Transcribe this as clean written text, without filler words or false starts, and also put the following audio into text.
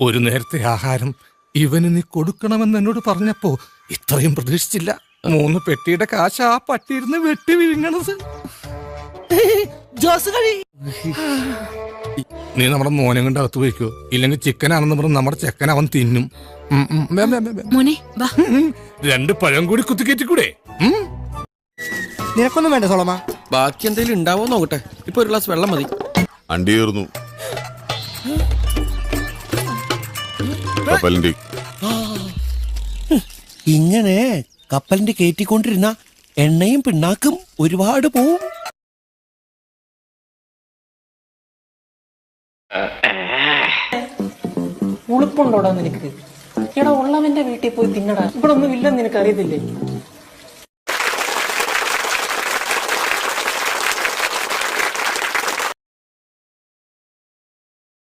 ഒരു നേരത്തെ ആഹാരം ഇവന് നീ കൊടുക്കണമെന്ന് എന്നോട് പറഞ്ഞപ്പോ ഇത്രയും പ്രതീക്ഷിച്ചില്ല. 3 പെട്ടിയുടെ കാശ് ആ പട്ടിയിരുന്ന് വെട്ടി വിഴുങ്ങണത്. നീ നമ്മുടെ മോനെ കൊണ്ട് അകത്ത് പോയിക്കോ, ഇല്ലെങ്കിൽ ചിക്കനാണെന്ന് പറഞ്ഞ് നമ്മുടെ ചെക്കൻ അവൻ തിന്നും. മോനെ വാ. 2 പഴം കൂടി കുത്തിക്കേറ്റിക്കൂടെ? നിനക്കൊന്നും വേണ്ട സോളമ. ബാക്കി എന്തെങ്കിലും ഉണ്ടാവോ നോക്കട്ടെ. ഇപ്പൊ ഒരു ഗ്ലാസ് വെള്ളം മതി. അണ്ടിയേറുന്നു കപ്പലിന്റെ. ഇങ്ങനെ കപ്പലിന്റെ കയറ്റിക്കൊണ്ടിരുന്ന എണ്ണയും പിണ്ണാക്കും ഒരുപാട് പോവും. ഉളുപ്പുണ്ടോടാ നിനക്ക്? എടാ ഉള്ളവന്റെ വീട്ടിൽ പോയി തിന്നടാ. ഇവിടെ ഒന്നും ഇല്ലെന്ന് നിനക്ക് അറിയത്തില്ലേ?